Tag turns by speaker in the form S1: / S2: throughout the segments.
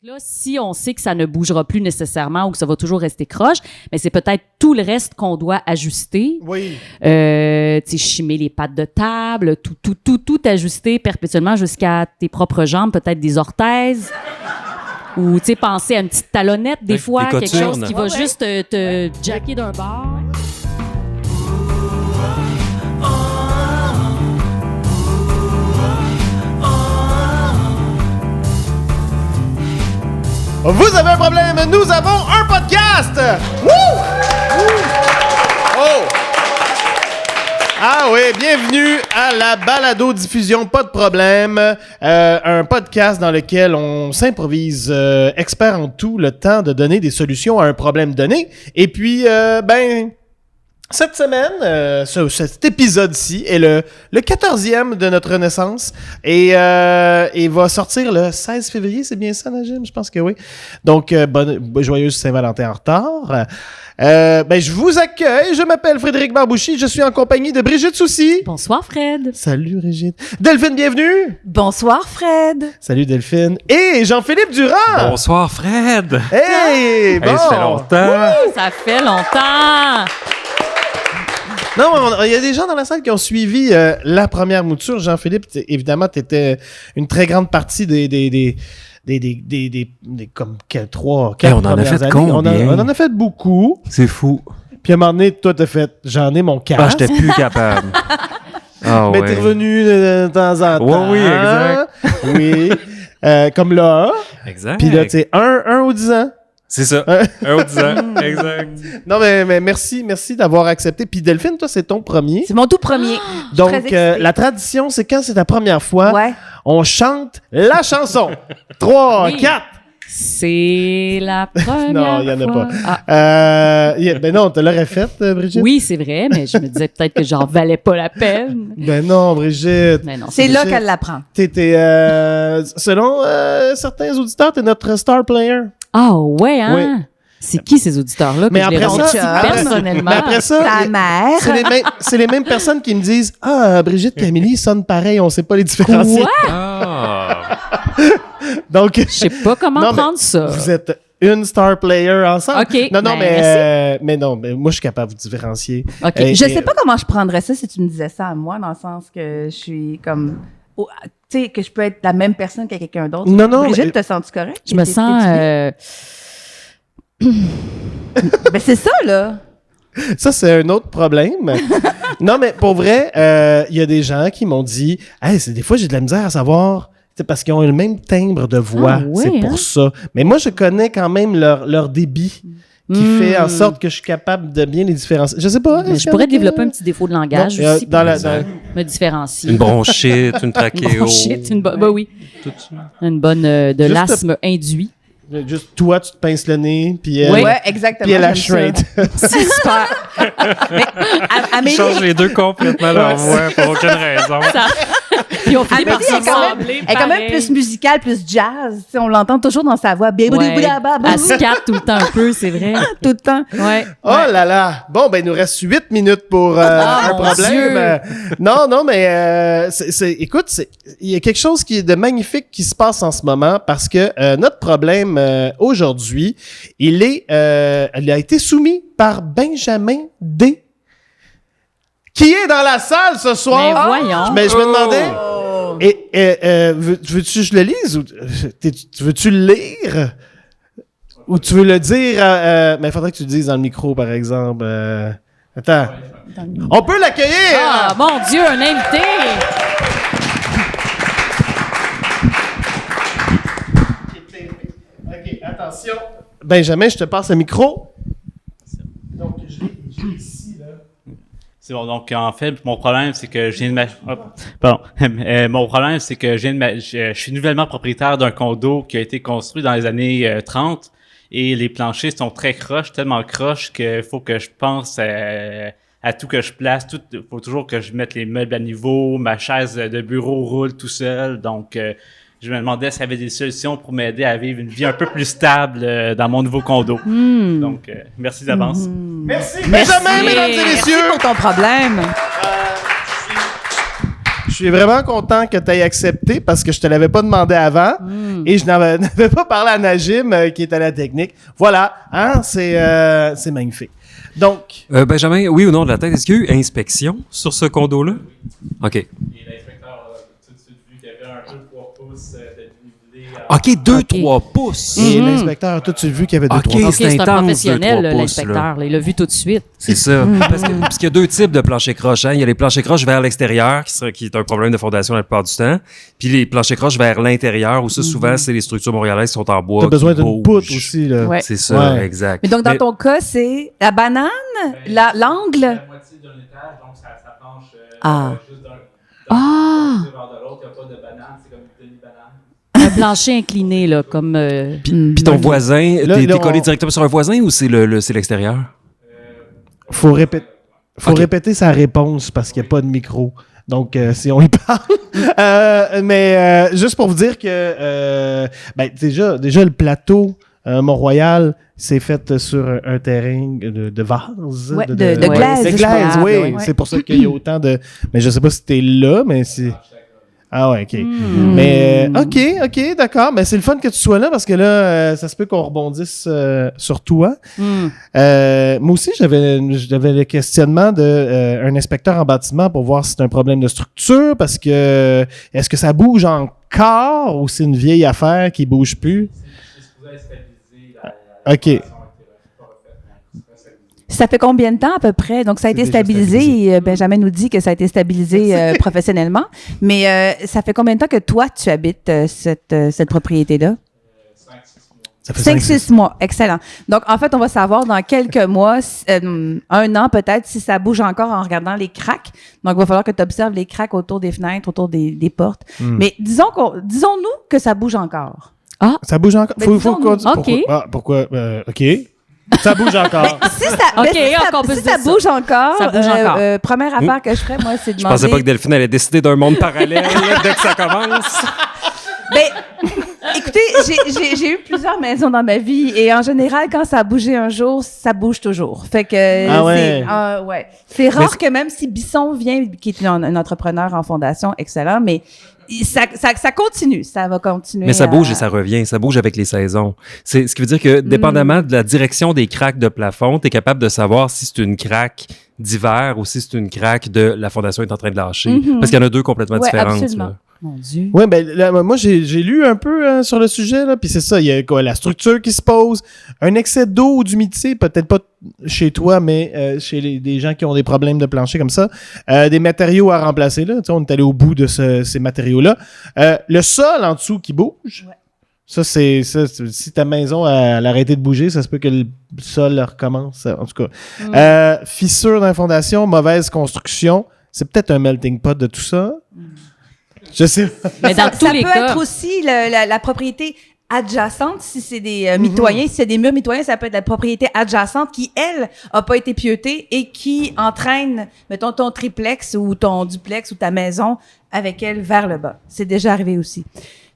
S1: Là, si on sait que ça ne bougera plus nécessairement ou que ça va toujours rester croche, mais c'est peut-être tout le reste qu'on doit ajuster.
S2: Oui.
S1: Tu sais, chimer les pattes de table, tout ajuster perpétuellement jusqu'à tes propres jambes, peut-être des orthèses. Ou, tu sais, penser à une petite talonnette, des fois, quelque chose qui va juste te jacker d'un bord.
S2: Vous avez un problème, nous avons un podcast! Wouh! Oh! Ah oui, bienvenue à la balado-diffusion Pas de problème, un podcast dans lequel on s'improvise expert en tout, le temps de donner des solutions à un problème donné. Et puis, cette semaine, cet épisode-ci est le 14e de notre renaissance et va sortir le 16 février, c'est bien ça, Najim? Je pense que oui. Donc, joyeuse Saint-Valentin en retard. Je vous accueille, je m'appelle Frédéric Barbouchi, je suis en compagnie de Brigitte Soucy.
S1: Bonsoir, Fred.
S2: Salut, Brigitte. Delphine, bienvenue.
S3: Bonsoir, Fred.
S2: Salut, Delphine. Et Jean-Philippe Durand.
S4: Bonsoir, Fred.
S2: Hey, bon.
S4: Hey, ça fait longtemps.
S1: Ça fait longtemps.
S2: Non, il y a des gens dans la salle qui ont suivi la première mouture. Jean-Philippe, évidemment, t'étais une très grande partie des comme 3, 4
S4: on en a fait
S2: années.
S4: combien?
S2: On en a fait beaucoup.
S4: C'est fou.
S2: Puis à un moment donné, toi, t'as fait « J'en ai mon casque. »
S4: Ah, j'étais plus capable. Ah,
S2: Mais
S4: ouais.
S2: t'es revenu de temps en temps.
S4: Oui, exact.
S2: Oui. Comme là.
S4: Exact.
S2: Puis là, tu sais, 1 ou 10 ans.
S4: C'est ça. 1 ou 10 ans. Exact.
S2: Non, mais merci d'avoir accepté. Puis Delphine, toi, c'est ton premier.
S3: C'est mon tout premier.
S2: Donc, la tradition, c'est quand c'est ta première fois,
S3: Ouais.
S2: on chante la chanson. 3,
S1: Oui.
S2: 4.
S1: C'est la première
S2: Non, il n'y en a
S1: fois.
S2: pas.
S1: Ah.
S2: Ben non, tu l'aurais faite, Brigitte?
S1: Oui, c'est vrai, mais je me disais peut-être que j'en valais pas la peine.
S2: Ben non, Brigitte.
S1: Mais non.
S3: C'est là
S2: Brigitte.
S3: qu'elle l'apprend.
S2: T'étais, selon certains auditeurs, t'es notre star player.
S1: Ah ouais, hein?
S2: Oui.
S1: C'est qui ces auditeurs-là que
S2: Mais
S1: je les
S2: après
S1: remercie
S2: ça,
S1: personnellement?
S2: Mais après ça,
S3: Ta mère.
S2: c'est les mêmes personnes qui me disent « Ah, Brigitte, Camille sonnent pareil, on sait pas les différencier. »
S1: Quoi?
S4: Ah.
S2: Donc,
S1: Je sais pas comment
S2: Non, mais
S1: prendre ça.
S2: vous êtes une star player ensemble.
S1: OK,
S2: Non, non,
S1: ben,
S2: mais moi, je suis capable de vous différencier.
S1: OK.
S3: Je sais pas comment je prendrais ça si tu me disais ça à moi, dans le sens que je suis comme... tu sais, que je peux être la même personne que quelqu'un d'autre.
S2: Non, non,
S3: Brigitte,
S2: mais-
S3: te sens-tu correct?
S1: Je me sens...
S3: Ben, c'est ça, là.
S2: Ça, c'est un autre problème. Non, mais pour vrai, il y a des gens qui m'ont dit « Hey, des fois, j'ai de la misère à savoir... » Parce qu'ils ont le même timbre de voix.
S1: Ah, oui,
S2: c'est pour
S1: hein?
S2: ça. Mais moi, je connais quand même leur débit qui fait en sorte que je suis capable de bien les différencier. Je sais pas.
S1: mais je pourrais développer un petit défaut de langage
S2: Non,
S1: aussi
S2: dans
S1: pour
S2: la-
S1: me différencier.
S4: Une bronchite, une trachéo.
S1: Bronchite, ben oui.
S4: Tout ça.
S1: Une bonne de
S2: Juste-
S1: l'asthme induit.
S2: Juste toi, tu te pinces le nez, puis elle,
S3: Ouais, exactement.
S2: puis elle a
S3: j'aime ça.
S2: shrink.
S3: C'est super. Mais,
S4: Ils
S3: Amélie,
S4: changent les deux complètement leur voix pour aucune raison.
S1: Puis on finit par
S3: Amélie est
S1: s'assembler.
S3: elle est quand même plus musicale, plus jazz. Tu sais, on l'entend toujours dans sa voix.
S1: Ouais. Elle
S3: Tout
S1: se capte tout le temps un peu, c'est vrai.
S3: le temps.
S1: Ouais.
S2: Oh là là! Bon, ben, il nous reste 8 minutes pour un
S1: mon
S2: problème.
S1: Dieu!
S2: Non, mais écoute, il y a quelque chose qui est de magnifique qui se passe en ce moment parce que notre problème aujourd'hui, il a été soumis par Benjamin D. Qui est dans la salle ce
S1: Mais
S2: soir?
S1: voyons.
S2: Mais je me demandais...
S3: Oh.
S2: Et veux-tu que je le lise ou veux-tu le lire ou tu veux le dire mais il faudrait que tu le dises dans le micro par exemple. Attends. On peut l'accueillir.
S1: Ah, mon Dieu, un invité!
S2: OK, attention. Benjamin, je te passe le micro. Donc j'ai ici là.
S5: C'est bon, donc en fait, mon problème, c'est que je viens de mon problème, c'est que je suis nouvellement propriétaire d'un condo qui a été construit dans les années 30 et les planchers sont très croches, tellement croches qu'il faut que je pense à tout que je place. Il faut toujours que je mette les meubles à niveau, ma chaise de bureau roule tout seul. Donc, je me demandais s'il y avait des solutions pour m'aider à vivre une vie un peu plus stable dans mon nouveau condo. Donc, merci d'avance.
S2: Merci Benjamin, mesdames et
S3: Merci
S2: messieurs.
S3: pour ton problème.
S2: Je suis vraiment content que tu aies accepté parce que je te l'avais pas demandé avant et je n'avais pas parlé à Najim qui est à la technique. Voilà, hein, c'est magnifique. Donc,
S4: Benjamin, oui ou non de la tête, est-ce qu'il y a eu inspection sur ce condo-là? OK.
S5: Et l'inspecteur a tout de suite vu qu'il y avait un 2-3 pouces de dénivelé.
S4: OK, 2-3 pouces.
S2: et l'inspecteur a tout de suite vu qu'il y avait 2-3
S4: Ok.
S1: OK, c'est un
S4: intense,
S1: professionnel,
S4: 2-3 pouces,
S1: l'inspecteur. là. Il l'a vu tout de suite.
S4: C'est ça. Parce qu'il y a deux types de planchers croches. Hein. Il y a les planchers croches vers l'extérieur, qui est un problème de fondation la plupart du temps. Puis les planchers croches vers l'intérieur, où ça, souvent, c'est les structures montréalaises qui sont en bois.
S2: T'as besoin
S4: qui
S2: d'une
S4: bougent.
S2: poutre aussi, là.
S3: Ouais.
S4: C'est ça,
S2: Ouais.
S4: exact.
S3: Mais donc, dans ton cas, c'est la banane, l'angle.
S5: La moitié d'un étage, donc ça planche juste d'un
S1: Ah!
S5: vers de l'autre. Il n'y a pas de banane, c'est comme une demi-banane.
S1: Un plancher incliné, là, comme...
S4: Puis ton voisin,
S2: Là,
S4: t'es
S2: là,
S4: collé
S2: on-
S4: directement sur un voisin ou c'est c'est l'extérieur?
S2: Faut
S4: Ok.
S2: répéter sa réponse parce qu'il n'y a pas de micro. Donc, si on y parle. Mais juste pour vous dire que déjà le plateau Mont-Royal, c'est fait sur un terrain de vase.
S3: Ouais, de glaise,
S2: De
S3: je
S2: glaise,
S3: pense.
S2: oui.
S3: Ouais.
S2: C'est pour ça qu'il y a autant de... Mais je sais pas si t'es là, mais c'est... Ah ouais, OK. Mais OK, d'accord. Mais c'est le fun que tu sois là parce que là, ça se peut qu'on rebondisse sur toi. Moi aussi, j'avais le questionnement de un inspecteur en bâtiment pour voir si c'est un problème de structure parce que est-ce que ça bouge encore ou c'est une vieille affaire qui bouge plus?
S5: C'est supposé être stabilisé.
S2: OK.
S3: Ça fait combien de temps à peu près? Donc, ça a été
S2: déjà
S3: stabilisé. Et, Benjamin nous dit que ça a été stabilisé professionnellement. Mais ça fait combien de temps que toi, tu habites cette propriété-là?
S2: Ça fait
S3: 5-6 mois. Excellent. Donc, en fait, on va savoir dans quelques mois, un an peut-être, si ça bouge encore en regardant les craques. Donc, il va falloir que tu observes les craques autour des fenêtres, autour des portes. Mais disons-nous que ça bouge encore.
S2: Ça bouge encore?
S3: Mais
S2: Faut
S3: disons-nous.
S2: continuer.
S1: OK.
S2: Pourquoi? OK. Ça bouge encore.
S3: Si ça,
S1: OK,
S3: si ça-
S1: on peut
S3: si
S1: se dire
S3: ça
S1: ça.
S3: bouge encore,
S1: Ça bouge encore.
S3: première affaire que je ferais, moi, c'est de
S4: Je pensais
S3: demander...
S4: pas que Delphine allait décider d'un monde parallèle dès que ça commence.
S3: Ben, écoutez, j'ai eu plusieurs maisons dans ma vie et en général, quand ça a bougé un jour, ça bouge toujours. Fait que
S2: Ah ouais.
S3: c'est rare que même si Bisson vient, qui est un entrepreneur en fondation, excellent, mais ça continue, ça va continuer.
S4: Mais ça bouge et ça revient. Ça bouge avec les saisons. C'est ce qui veut dire que, dépendamment de la direction des craques de plafond, tu es capable de savoir si c'est une craque d'hiver ou si c'est une craque de la fondation est en train de lâcher. Parce qu'il y en a deux complètement
S3: Ouais,
S4: différentes.
S3: absolument.
S4: Là.
S1: Mon Dieu.
S2: Oui, ben là, moi j'ai lu un peu sur le sujet là, puis c'est ça, il y a quoi, la structure qui se pose, un excès d'eau ou d'humidité, peut-être pas chez toi, mais chez des gens qui ont des problèmes de plancher comme ça, des matériaux à remplacer là, tu sais, on est allé au bout de ces matériaux là, le sol en dessous qui bouge.
S3: Ouais.
S2: Ça, si ta maison elle a arrêté de bouger, ça se peut que le sol recommence. En tout cas, fissure dans la fondation, mauvaise construction, c'est peut-être un melting pot de tout ça. Je sais pas.
S1: Mais dans tous
S3: ça
S1: les
S3: peut
S1: cas...
S3: être aussi la propriété adjacente, si c'est des mitoyens, si c'est des murs mitoyens, ça peut être la propriété adjacente qui, elle, a pas été pieuetée et qui entraîne, mettons, ton triplex ou ton duplex ou ta maison avec elle vers le bas. C'est déjà arrivé aussi.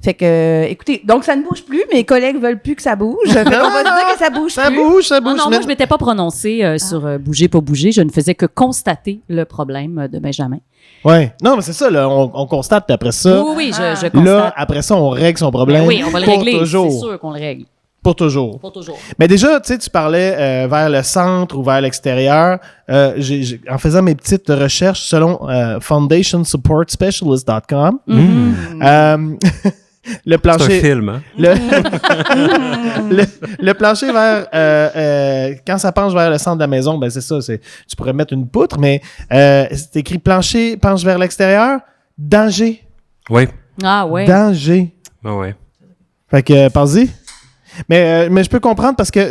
S3: Fait que, écoutez, donc ça ne bouge plus, mes collègues veulent plus que ça bouge. Fait qu'on va dire que ça bouge
S2: Ça
S3: plus.
S2: bouge, ça
S1: Ah
S2: bouge.
S1: non,
S2: mais-
S1: moi, je m'étais pas prononcée sur bouger, pas bouger. Je ne faisais que constater le problème de Benjamin.
S2: Ouais. Non, mais c'est ça, là, on constate, puis après ça,
S1: Oui, oui, je
S2: là,
S1: constate.
S2: après ça, on règle son problème.
S1: Ben oui, on va le
S2: pour
S1: régler.
S2: toujours.
S1: C'est sûr qu'on le règle.
S2: Pour toujours.
S1: Pour toujours.
S2: Mais déjà, tu sais, tu parlais vers le centre ou vers l'extérieur. En faisant mes petites recherches selon foundationsupportspecialist.com, le
S4: C'est un
S2: plancher...
S4: film, hein?
S2: le plancher vers quand ça penche vers le centre de la maison, ben c'est ça, tu pourrais mettre une poutre, mais c'est écrit plancher penche vers l'extérieur, danger.
S4: Oui.
S1: Ah ouais.
S2: Danger.
S4: Ah ouais.
S2: Fait que pense-y. Mais je peux comprendre parce que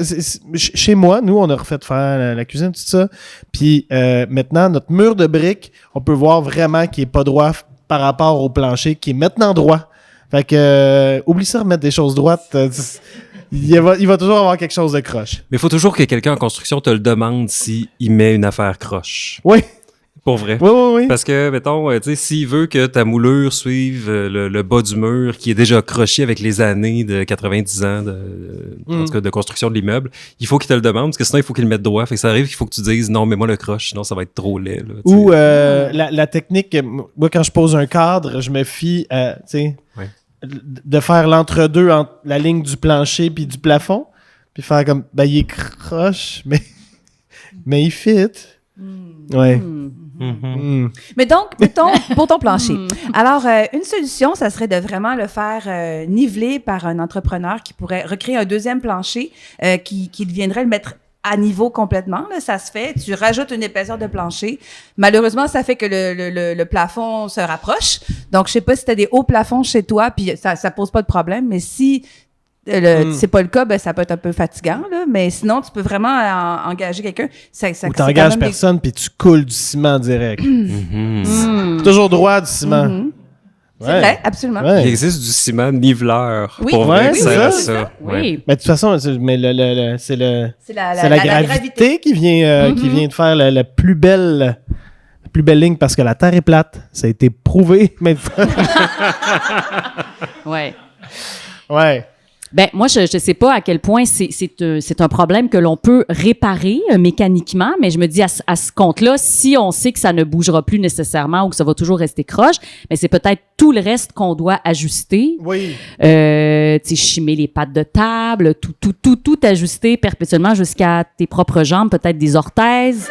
S2: chez moi, nous, on a refait faire la cuisine, tout ça. Puis maintenant, notre mur de briques, on peut voir vraiment qu'il est pas droit par rapport au plancher, qui est maintenant droit. Fait que oublie ça, remettre des choses droites. Il va toujours avoir quelque chose de croche.
S4: Mais il faut toujours que quelqu'un en construction te le demande s'il met une affaire croche.
S2: Oui.
S4: Pour vrai.
S2: Oui.
S4: Parce que, mettons, tu sais, s'il veut que ta moulure suive le bas du mur qui est déjà croché avec les années de 90 ans en tout cas, de construction de l'immeuble, il faut qu'il te le demande, parce que sinon, il faut qu'il le mette droit. Fait que ça arrive qu'il faut que tu dises, non, mets-moi le croche, sinon ça va être trop laid. Là,
S2: ou la technique, moi, quand je pose un cadre, je me fie à, tu sais, de faire l'entre-deux entre la ligne du plancher puis du plafond, puis faire comme, ben, il est croche, mais il fit. Ouais.
S3: Mais donc, mettons, pour ton plancher. Alors, une solution, ça serait de vraiment le faire niveler par un entrepreneur qui pourrait recréer un deuxième plancher qui viendrait le mettre à niveau complètement. Là, ça se fait. Tu rajoutes une épaisseur de plancher. Malheureusement, ça fait que le plafond se rapproche. Donc, je sais pas si tu as des hauts plafonds chez toi, puis ça pose pas de problème. Mais si c'est pas le cas, ben ça peut être un peu fatigant, là, mais sinon tu peux vraiment engager quelqu'un.
S2: Ou t'engages personne puis tu coules du ciment direct. Toujours droit du ciment.
S3: C'est vrai, absolument.
S2: Ouais.
S4: Il existe du ciment niveleur.
S3: Oui,
S4: pour vrai,
S2: oui,
S4: ça
S2: c'est
S4: sert à
S2: ça.
S4: ça.
S1: Oui.
S2: Mais de toute façon, c'est la gravité qui vient de faire la plus belle ligne parce que la Terre est plate. Ça a été prouvé maintes fois.
S1: Ouais.
S2: Ouais.
S1: Ben moi je sais pas à quel point c'est un problème que l'on peut réparer mécaniquement, mais je me dis à ce compte-là, si on sait que ça ne bougera plus nécessairement ou que ça va toujours rester croche, mais c'est peut-être tout le reste qu'on doit ajuster.
S2: Oui.
S1: Tu sais, chimer les pattes de table, tout ajuster perpétuellement jusqu'à tes propres jambes, peut-être des orthèses.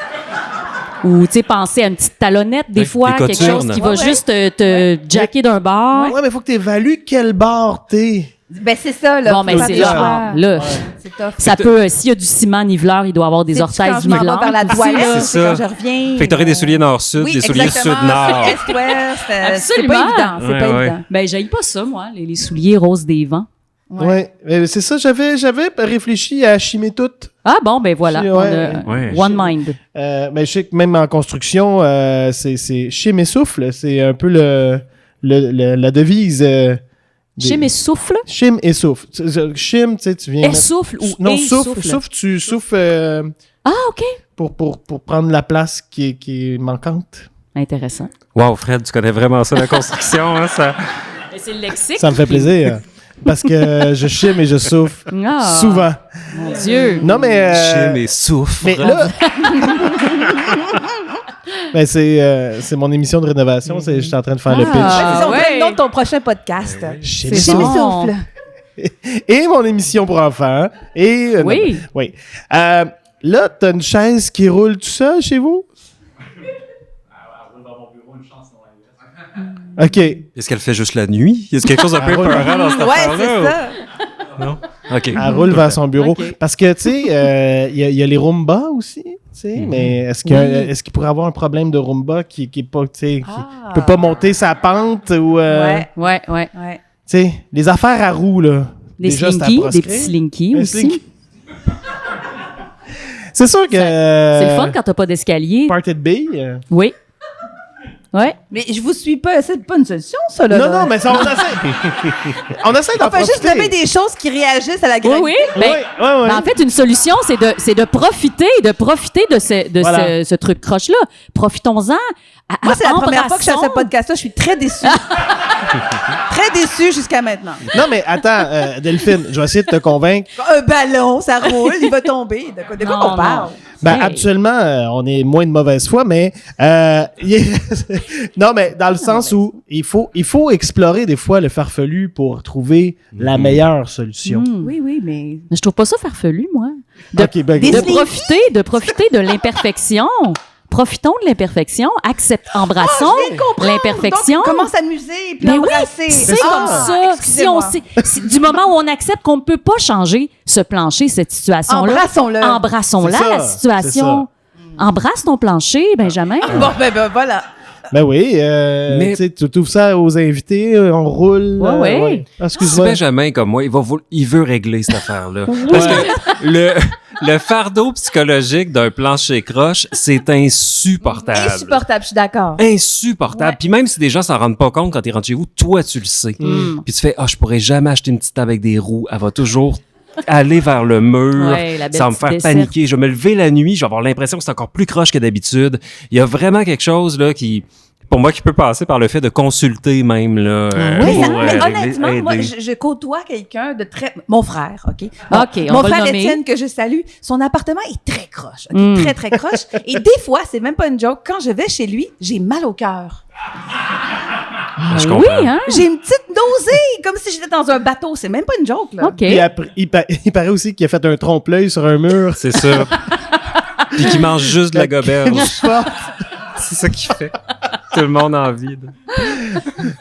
S1: Ou, tu sais, penser à une petite talonnette, des fois, quelque chose qui va juste te jacker d'un bord.
S2: Ouais, mais il faut que tu évalues quel bord t'es.
S3: Ben, c'est ça, là.
S1: Bon, mais c'est là.
S3: C'est tough.
S1: Ça peut, s'il y a du ciment niveleur, il doit avoir des orthèses
S3: nivelantes.
S1: nivelantes.
S3: Vers la toilette,
S4: c'est
S3: c'est
S4: ça.
S3: quand je reviens.
S4: Fait que t'aurais des souliers nord-sud, des souliers sud-nord.
S3: Est-ouest. C'est
S1: Absolument.
S3: pas évident. C'est pas
S4: Ouais.
S3: évident.
S1: Ben, j'haïs pas ça, moi, les souliers roses des vents.
S2: Ouais. C'est ça, j'avais réfléchi à chimer tout.
S1: Ah bon, ben voilà.
S2: Ouais.
S1: On a
S4: Ouais.
S1: one mind.
S2: Mais je sais que même en construction, c'est chime et souffle. C'est un peu la devise.
S1: Chez mes souffles,
S2: Chime et souffle. Chime, tu sais, tu viens.
S1: essouffle ou
S2: Non,
S1: essouffle.
S2: souffle, tu souffles
S1: Ah, OK.
S2: pour prendre la place qui est manquante.
S1: Intéressant.
S4: Wow, Fred, tu connais vraiment ça, la construction, hein, ça.
S1: Et c'est le lexique.
S2: Ça me fait plaisir. Parce que je chime et je souffle.
S1: Ah,
S2: Souvent.
S1: Mon Dieu.
S2: Non, mais.
S4: Chime et souffle.
S2: Mais là. Ben, c'est mon émission de rénovation. Je suis en train de faire le pitch.
S1: Ah,
S3: C'est ça, on
S1: ouais.
S3: dirait le nom de ton prochain podcast.
S2: Chime et
S1: C'est
S3: Chez mes
S2: souffle.
S1: bon.
S3: souffles.
S2: Et mon émission pour enfants. Et.
S1: Oui.
S2: non, oui. Là, t'as une chaise qui roule tout seul chez vous? OK.
S4: Est-ce qu'elle fait juste la nuit? Est-ce quelque chose d'un peu peurant dans cette
S3: Ouais,
S4: affaire-là?
S3: c'est ça.
S4: Non? OK.
S2: Elle roule vers son bureau.
S1: OK.
S2: Parce que, tu sais, il y a les Roomba aussi. Tu sais, mais est-ce qu'il pourrait avoir un problème de Roomba qui est pas, tu sais, qui peut pas monter sa pente ou.
S3: Ouais.
S1: Ouais.
S3: Ouais.
S2: Tu sais, les affaires à roues, là.
S1: Des
S2: déjà, c'est à
S1: slinky, des
S2: proscrire.
S1: petits slinky
S2: Un
S1: aussi.
S2: slinky. C'est sûr que.
S1: C'est le fun quand t'as pas d'escalier.
S2: Party de billes.
S1: Oui. Ouais.
S3: Mais je vous suis pas. C'est pas une solution, ça, là.
S2: Non, mais ça, on essaie d'en
S3: On fait juste
S2: profiter.
S3: nommer des choses qui réagissent à la
S1: Oui,
S3: gravité.
S1: oui.
S2: Oui,
S1: Ben,
S2: oui.
S1: ben, en fait, une solution, c'est de profiter de
S2: Voilà.
S1: ce truc croche-là. Profitons-en.
S3: Moi, c'est la première fois que je fais ce
S1: Embrassons.
S3: podcast-là. Je suis très déçue. Très déçue jusqu'à maintenant.
S2: Non, mais attends, Delphine, je vais essayer de te convaincre.
S3: Un ballon, ça roule, il va tomber. De quoi
S1: Non,
S3: qu'on parle?
S2: Ben,
S1: Hey.
S2: actuellement, on est moins de mauvaise foi, mais non, mais dans le sens où il faut explorer des fois le farfelu pour trouver la meilleure solution.
S3: Oui, mais...
S1: Je trouve pas ça farfelu, moi.
S2: Ok, ben,
S3: Des
S1: De
S3: slinky?
S1: profiter de l'imperfection. Profitons de l'imperfection. Embrassons l'imperfection.
S3: Donc, comment s'amuser puis
S1: Ben oui,
S3: embrasser.
S1: c'est comme ça. Si on sait, du moment où on accepte qu'on ne peut pas changer ce plancher, cette situation-là,
S3: Embrassons-le.
S1: embrassons-la,
S2: C'est ça,
S1: la situation. Embrasse ton plancher, Benjamin.
S3: Bon, ben voilà.
S2: Ben oui,
S4: Mais-
S2: tu sais, tu ouvres ça aux invités, on roule.
S1: Ouais.
S2: Ah,
S4: Si
S2: excuse-moi.
S4: Benjamin, comme moi, il veut régler cette affaire-là. Parce que le fardeau psychologique d'un plancher croche, c'est insupportable.
S3: Insupportable, je suis d'accord.
S4: Insupportable.
S3: Ouais.
S4: Puis même si des gens s'en rendent pas compte quand ils rentrent chez vous, toi, tu le sais.
S2: Mm.
S4: Puis tu fais, je pourrais jamais acheter une petite table avec des roues. Elle va toujours aller vers le mur,
S1: Ouais, la belle
S4: ça va me
S1: petite
S4: faire
S1: desserte.
S4: paniquer. Je vais me lever la nuit, je vais avoir l'impression que c'est encore plus croche que d'habitude. Il y a vraiment quelque chose là qui, pour moi, qui peut passer par le fait de consulter même là.
S3: Oui,
S4: pour,
S3: mais
S4: régler-
S3: honnêtement, moi,
S4: aider.
S3: je côtoie quelqu'un de très... Mon frère, OK?
S1: OK, on
S3: Mon
S1: va le
S3: frère
S1: nommer.
S3: Étienne, que je salue, son appartement est très croche, OK?
S1: Mm.
S3: Très, très croche. Et des fois, c'est même pas une joke, quand je vais chez lui, j'ai mal au cœur.
S4: Je
S1: Oui,
S4: comprends.
S1: hein?
S3: J'ai une petite nausée, comme si j'étais dans un bateau. C'est même pas une joke, là.
S1: OK.
S2: Puis après, il paraît aussi qu'il a fait un trompe-l'œil sur un mur.
S4: C'est ça. Puis qui mange juste de la goberge. C'est ça qu'il fait. Tout le monde a envie.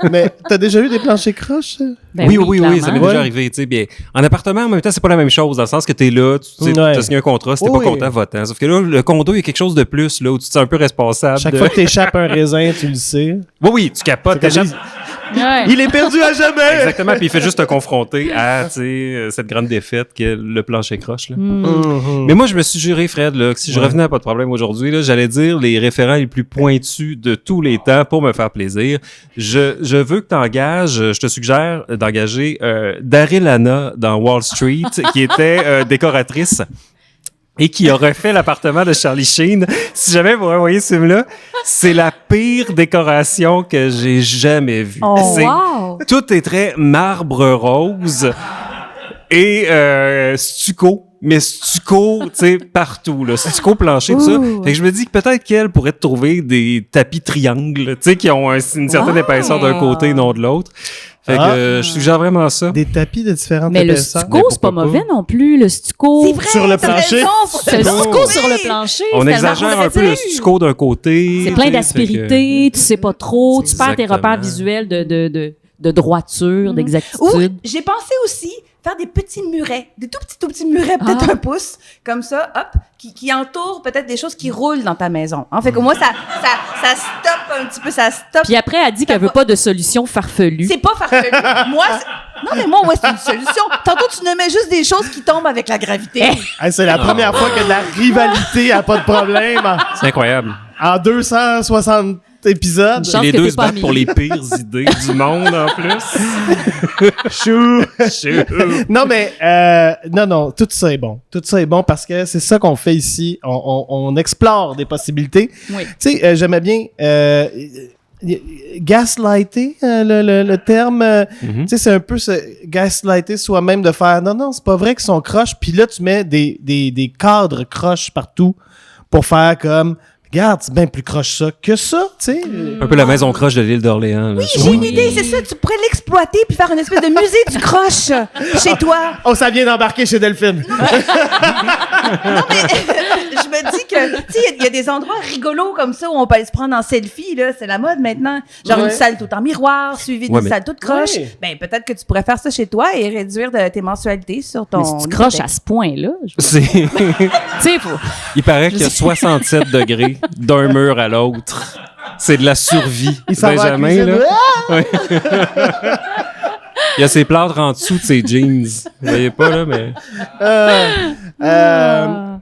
S2: Mais t'as déjà eu des planchers croches?
S1: Ben
S4: oui, ça m'est
S1: clairement.
S2: Ouais.
S4: déjà arrivé. Tu sais, bien, en appartement, en même temps, c'est pas la même chose, dans le sens que t'es là, tu sais,
S2: Ouais.
S4: t'as signé un contrat, si t'es
S2: Oui.
S4: pas content, va-t'en. Sauf que là, le condo, il y a quelque chose de plus, là, où tu te sens un peu responsable.
S2: Chaque
S4: de-
S2: fois que t'échappes un raisin, tu le sais.
S4: Oui, tu capotes,
S2: C'est comme
S4: t'échappes.
S1: Ouais.
S2: Il est perdu à jamais!
S4: Exactement, puis il fait juste te confronter à, tu sais, cette grande défaite qu'est le plancher croche, là.
S2: Mhm.
S4: Mais moi, je me suis juré, Fred, là, que si je revenais à pas de problème aujourd'hui, là, j'allais dire les référents les plus pointus de tous les temps pour me faire plaisir. Je veux que t'engages, je te suggère d'engager Daryl Hannah dans Wall Street, qui était décoratrice et qui a refait l'appartement de Charlie Sheen. Si jamais vous revoyez ce film-là, c'est la pire décoration que j'ai jamais vue.
S3: Oh,
S4: C'est-
S3: wow!
S4: Tout est très marbre rose et stucco. Mais stucco, tu sais, partout, là. Stucco plancher, tout ça.
S3: Ouh.
S4: Fait que je me dis que peut-être qu'elle pourrait te trouver des tapis triangles, tu sais, qui ont une certaine
S3: Wow.
S4: épaisseur d'un côté et non de l'autre. Fait que
S2: Ah.
S4: je suggère vraiment ça.
S2: Des tapis de différentes
S1: Mais le
S2: épaisseurs.
S1: stucco, c'est pas
S4: pourquoi
S1: mauvais
S4: pas?
S1: non plus. Le stucco.
S3: C'est vrai,
S2: Sur le
S3: t'as
S2: plancher.
S3: raison, faut
S1: C'est le
S3: le
S1: stucco
S3: trouver.
S1: sur le plancher.
S4: On
S1: c'est
S4: exagère
S1: tellement
S4: un peu le
S1: dur.
S4: stucco d'un côté.
S1: C'est plein
S4: tu sais, fait
S1: d'aspérité, tu sais pas trop, tu perds tes
S4: Exactement.
S1: repères visuels de droiture,
S3: Ou
S1: d'exactitude.
S3: j'ai pensé aussi faire des petits murets, des tout petits murets, peut-être
S1: Ah.
S3: 1 pouce, comme ça, hop, qui entourent peut-être des choses qui roulent dans ta maison. En fait, que moi, ça stoppe un petit peu, ça stoppe.
S1: Puis après, elle dit qu'elle veut pas de solution farfelue.
S3: C'est pas farfelu. Moi, non, mais moi, ouais, c'est une solution. Tantôt, tu ne mets juste des choses qui tombent avec la gravité.
S2: Hey, c'est la première fois qu'il y a de la rivalité à pas de problème
S4: C'est incroyable.
S2: en 260 épisodes.
S1: Chance
S4: Les
S1: que
S4: deux
S1: t'es
S4: se
S1: pas
S4: battent pour les pires idées du monde, en plus.
S2: Chou!
S4: Chou.
S2: Non, mais non, tout ça est bon. Tout ça est bon parce que c'est ça qu'on fait ici. On explore des possibilités.
S1: Oui.
S2: Tu sais, j'aimais bien gaslighter, le terme.
S4: Mhm.
S2: Tu sais, c'est un peu ce gaslighter soi-même de faire non, c'est pas vrai qu'ils sont croches. Puis là, tu mets des cadres croches partout pour faire comme regarde, c'est bien plus croche ça que ça, tu sais.
S4: Un peu la maison croche de l'île d'Orléans. là.
S3: J'ai une idée, c'est ça. Tu pourrais l'exploiter puis faire une espèce de musée du croche chez toi.
S2: Oh, ça vient d'embarquer chez Delphine.
S3: Non, mais je me dis que, tu sais, il y a des endroits rigolos comme ça où on peut aller se prendre en selfie, là. C'est la mode maintenant. Genre
S2: Ouais.
S3: une salle toute en miroir, suivie d'une
S4: Ouais, mais-
S3: salle toute croche.
S2: Ouais.
S3: Ben, peut-être que tu pourrais faire ça chez toi et réduire tes mensualités sur ton.
S1: Mais si tu croches
S3: hypothèque.
S1: à ce point-là,
S4: C'est...
S1: tu sais, faut...
S4: Il paraît qu'il y a 67 degrés d'un mur à l'autre. C'est de la survie.
S2: Il s'en va à la
S4: Benjamin,
S2: cuisine.
S4: là.
S2: Ah!
S4: Ouais. Il y a ses plâtres en dessous de ses jeans. Vous voyez pas, là, mais...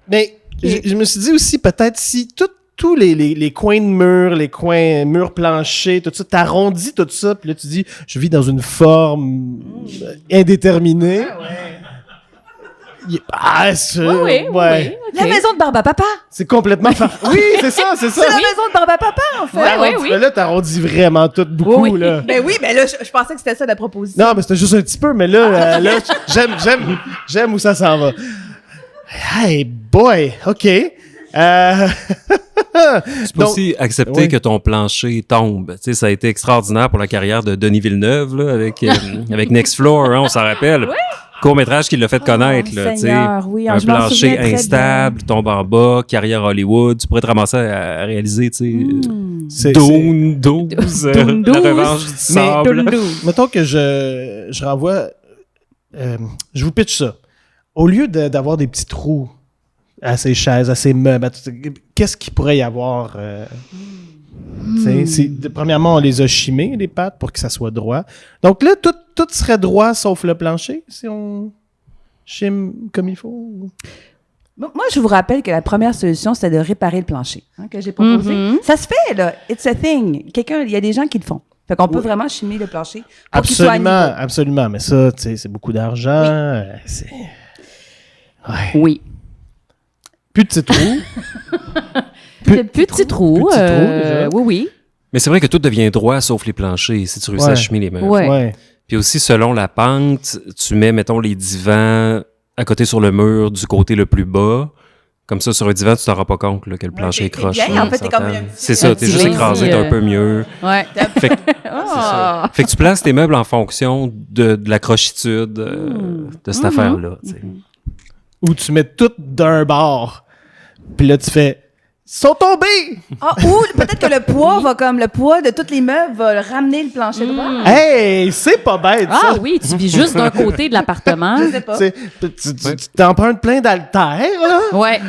S2: Mais je me suis dit aussi, peut-être si tous les coins de mur, les coins murs planchers, tout ça, t'arrondis tout ça, puis là tu dis, je vis dans une forme indéterminée. Ah, c'est,
S1: Oui,
S2: ouais.
S1: ok.
S3: La maison de Barbe à Papa.
S2: C'est complètement Oui, c'est ça.
S3: C'est la maison de Barbe à Papa, en fait.
S1: Ouais, oui.
S2: Là, t'arrondis vraiment tout beaucoup,
S1: Oui, oui.
S2: là.
S3: Ben oui, mais là, je pensais que c'était ça la proposition.
S2: Non, mais c'était juste un petit peu, mais là, j'aime où ça s'en va. Hey, boy, OK.
S4: Tu peux
S2: Donc,
S4: aussi accepter
S2: ouais.
S4: que ton plancher tombe. Tu sais, ça a été extraordinaire pour la carrière de Denis Villeneuve, là, avec Next Floor, hein, on s'en rappelle. Court-métrage qui l'a fait connaître, là, tu sais.
S3: Seigneur, oui,
S4: Un
S3: je m'en souviens
S4: plancher
S3: très
S4: instable, tombe en bas, carrière Hollywood. Tu pourrais te ramasser à réaliser, tu sais,
S2: c'est-
S4: Dune 12,
S1: Dune
S4: La
S1: 12.
S4: revanche du sable.
S2: Mettons que je renvoie... je vous pitch ça. Au lieu d'avoir des petits trous à ces chaises, à ces meubles, qu'est-ce qu'il pourrait y avoir? Tu sais, premièrement, on les a chimées, les pattes, pour que ça soit droit. Donc là, tout serait droit sauf le plancher, si on chime comme il faut.
S3: Moi, je vous rappelle que la première solution, c'était de réparer le plancher que j'ai proposé.
S1: Mhm.
S3: Ça se fait, là. It's a thing. Il y a des gens qui le font. Fait qu'on peut vraiment chimer le plancher pour qu'il soit à
S2: Absolument,
S3: niveau.
S2: absolument. Mais ça, tu sais, c'est beaucoup d'argent. C'est... Ouais.
S1: Oui.
S2: Plus de petits trous.
S1: Plus de petits trous.
S2: déjà.
S1: Oui.
S4: Mais c'est vrai que tout devient droit sauf les planchers, si tu réussis
S2: Ouais.
S4: à cheminer les meubles.
S1: Ouais.
S2: Ouais.
S4: Puis aussi, selon la pente, tu mets, mettons, les divans à côté sur le mur du côté le plus bas. Comme ça, sur un divan, tu t'en rends pas compte là, que le plancher est
S3: t'es
S4: croche.
S3: bien,
S4: là,
S3: en fait, t'es comme
S4: s'entend.
S3: un petit-
S4: C'est ça,
S1: un
S4: t'es
S1: petit
S4: juste
S1: lazy,
S4: écrasé, t'es un peu mieux.
S1: Ouais.
S4: Fait que,
S1: Oh.
S4: fait que tu places tes meubles en fonction de la crochitude de cette affaire-là. Tu sais.
S2: Où tu mets tout d'un bord. Puis là, tu fais... Ils sont tombés!
S3: Ah, ou peut-être que le poids le poids de tous les meubles va ramener le plancher droit.
S2: Hey! C'est pas bête,
S1: Ah
S2: ça!
S1: oui, tu vis juste d'un côté de l'appartement.
S3: Je sais pas.
S2: Tu t'empruntes plein d'haltères, là?
S1: Ouais.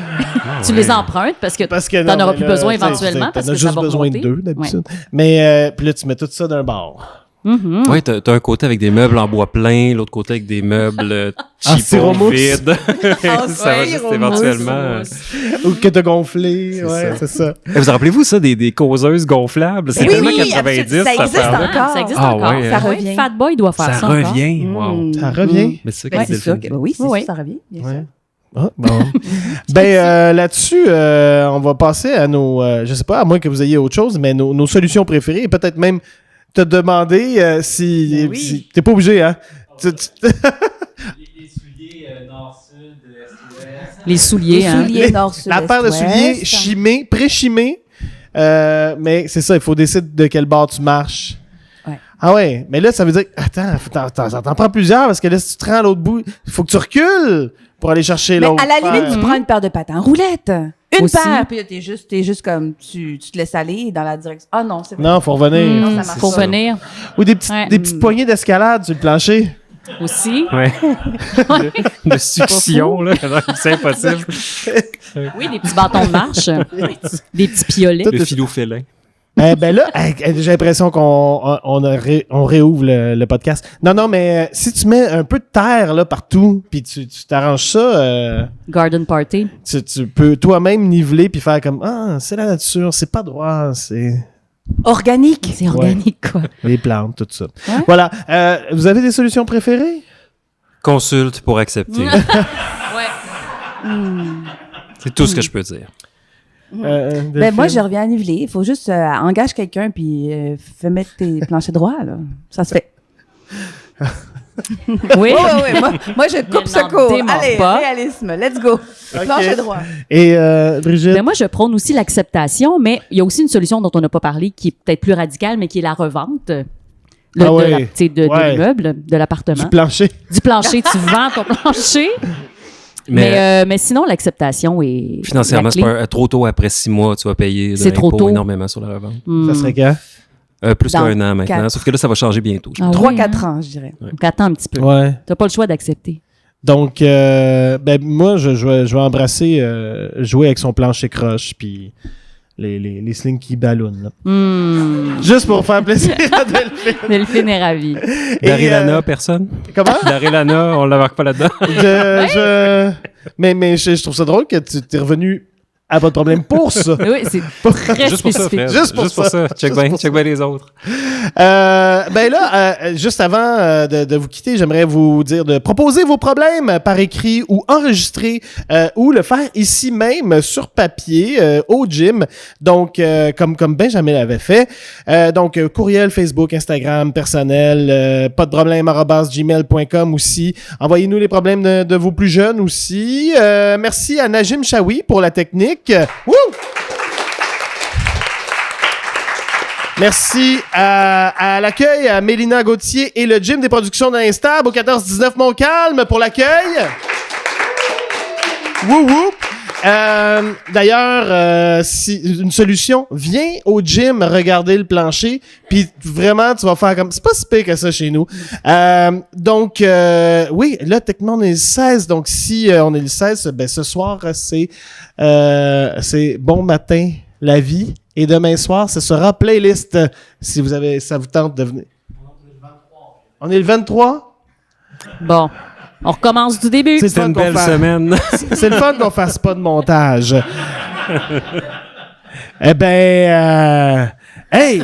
S1: Tu les empruntes parce que t'en
S2: non,
S1: auras
S2: mais
S1: plus
S2: là,
S1: besoin
S2: t'sais,
S1: éventuellement
S2: t'en
S1: parce
S2: as
S1: que ça
S2: juste
S1: va
S2: besoin
S1: remonter.
S2: de deux, d'habitude. Mais puis là, tu mets tout ça d'un bord.
S1: Mhm.
S4: Ouais, t'as un côté avec des meubles en bois plein, l'autre côté avec des meubles
S2: En
S4: cheapo,
S2: styromousse.
S4: vides. Ça va juste
S3: styromousse.
S4: éventuellement...
S2: Ou que t'as gonflé. Ouais,
S4: ça.
S2: c'est ça.
S4: Vous rappelez-vous ça, des causeuses gonflables? C'est
S3: Oui,
S4: tellement
S3: oui,
S4: 90,
S3: absolument. Ça existe
S4: affaire-là.
S3: encore.
S1: Ça existe
S4: Ah
S1: encore.
S4: ouais,
S3: ça
S1: Oui,
S3: revient.
S1: Fat Boy doit faire ça.
S4: Ça
S1: encore.
S4: revient, wow.
S2: Ça revient.
S4: Mais c'est ça
S3: Ben,
S4: qui
S3: c'est
S4: se
S3: sûr.
S4: définit.
S3: Oui, c'est
S1: Oui.
S3: sûr, ça revient. Bien sûr.
S2: Ouais. Ah, bon. Là-dessus, on va passer à nos... je sais pas, à moins que vous ayez autre chose, mais nos solutions préférées. Et peut-être même te demander si...
S3: Ben oui.
S2: si- t'es pas obligé, hein?
S5: Les souliers nord-sud, est-ouest.
S1: Les souliers,
S3: Les
S1: hein.
S3: souliers nord-sud.
S2: La paire de souliers chimés, pré-chimés. Mais c'est ça, il faut décider de quel bord tu marches.
S3: Ouais.
S2: Ah ouais, mais là, ça veut dire... Attends, t'en prends plusieurs, parce que là, si tu te rends à l'autre bout, il faut que tu recules pour aller chercher
S3: Mais
S2: l'autre.
S3: à la limite,
S2: paire.
S3: tu prends une paire de patins roulette. Une
S1: Aussi.
S3: paire, puis là, t'es juste comme, tu te laisses aller dans la direction. Ah non, c'est vrai.
S2: Non, faut revenir.
S3: Non, ça marche
S1: Faut
S3: pas.
S1: venir
S2: Ou des petites poignées d'escalade sur le plancher.
S1: aussi.
S4: Ouais. De succion, là. C'est impossible.
S1: Oui, des petits bâtons de marche. Des petits piolets.
S4: Le filou félin.
S2: Ben là, j'ai l'impression qu'on réouvre le podcast. Non, mais si tu mets un peu de terre là partout, puis tu t'arranges ça,
S1: Garden party.
S2: tu peux toi-même niveler puis faire comme c'est la nature, c'est pas droit, c'est
S3: Organique.
S1: C'est organique, quoi.
S2: les plantes, tout ça.
S1: Ouais.
S2: Voilà. Vous avez des solutions préférées?
S4: Consulte pour accepter.
S1: Ouais.
S4: C'est tout ce que je peux dire.
S3: Ben moi, je reviens à niveler. Il faut juste engage quelqu'un puis fais mettre tes planchers droits, là. Ça se fait.
S1: Oui.
S3: Ouais. Moi, je coupe ce
S1: n'en
S3: cours.
S1: dément
S3: Allez,
S1: pas.
S3: réalisme. Let's go. Plancher droit.
S2: Et Brigitte?
S1: Ben moi, je prône aussi l'acceptation, mais il y a aussi une solution dont on n'a pas parlé qui est peut-être plus radicale, mais qui est la revente de l'immeuble, de l'appartement.
S2: Du plancher.
S1: Du plancher, tu vends ton plancher. Mais sinon, l'acceptation est.
S4: Financièrement,
S1: la
S4: c'est
S1: clé.
S4: pas trop tôt, après 6 mois, tu vas payer de
S1: C'est trop
S4: l'impôt
S1: tôt.
S4: énormément sur la revente.
S2: Ça serait quand?
S4: Plus
S3: Dans
S4: qu'un an maintenant.
S3: 4.
S4: Sauf que là, ça va changer bientôt. je
S1: Ah
S4: pense.
S1: oui,
S3: 3-4
S1: hein?
S3: ans, je dirais.
S1: Donc, attends un petit peu.
S2: Ouais.
S1: T'as pas le choix d'accepter.
S2: Donc, moi, je vais embrasser jouer avec son plancher croche puis les slings qui ballonnent. Là. Juste pour faire plaisir à Delphine.
S1: Delphine est ravie.
S4: Darilana, personne?
S2: Comment?
S4: Darilana, on l'embarque pas là-dedans.
S2: Mais je trouve ça drôle que tu t'es revenu à pas de problème pour ça.
S1: Oui, c'est très
S4: Juste pour ça,
S1: spécifique.
S4: Fred.
S2: Juste pour ça.
S4: Check bien les autres.
S2: Juste avant de vous quitter, j'aimerais vous dire de proposer vos problèmes par écrit ou enregistrer ou le faire ici même sur papier au gym. Donc, comme Benjamin l'avait fait. Courriel, Facebook, Instagram, personnel, pas de problème @gmail.com aussi. Envoyez-nous les problèmes de vos plus jeunes aussi. Merci à Najim Chaoui pour la technique. Wouh! Merci à l'accueil, à Mélina Gauthier et le gym des productions d'Instab au 14-19 Montcalm pour l'accueil. Wouh wouh! D'ailleurs, si une solution, viens au gym regarder le plancher, puis vraiment, tu vas faire comme... C'est pas si pire que ça chez nous. Oui, là, techniquement, on est le 16, donc si on est le 16, ben ce soir, c'est Bon Matin, la vie. Et demain soir, ce sera playlist, si ça vous tente de venir. On est le 23?
S1: Bon, on recommence du début.
S2: C'est
S4: C'était
S2: fun
S4: une
S2: qu'on
S4: belle
S2: fasse-
S4: semaine.
S2: C'est le fun qu'on fasse pas de montage. Eh ben, hey!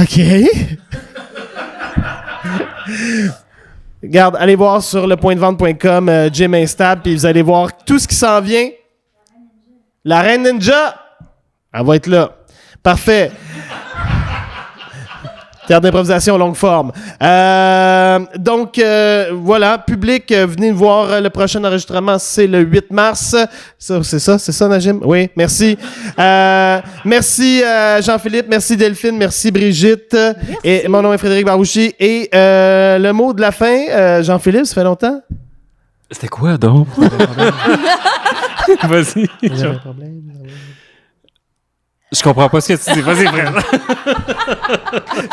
S2: OK. Regarde, allez voir sur lepointdevente.com, Jim Instab, puis vous allez voir tout ce qui s'en vient. La Reine Ninja, elle va être là. Parfait. Théâtre d'improvisation longue forme. Donc, voilà, public, venez voir le prochain enregistrement, c'est le 8 mars. C'est ça, Najim? Oui, merci. Merci Jean-Philippe, merci Delphine, merci Brigitte. Merci. Et mon nom est Frédéric Barouchy. Et le mot de la fin, Jean-Philippe, ça fait longtemps?
S4: C'était quoi, donc? Vas-y. Je comprends pas ce que tu dis. Vas-y, frère.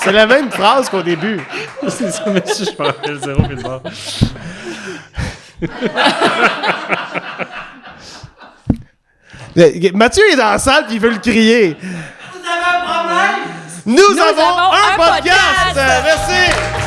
S2: C'est la même phrase qu'au début.
S4: C'est ça, mais je me rappelle zéro mille morts.
S2: Mathieu est dans la salle et il veut le crier.
S3: Vous avez un problème?
S2: Nous avons un podcast! Merci!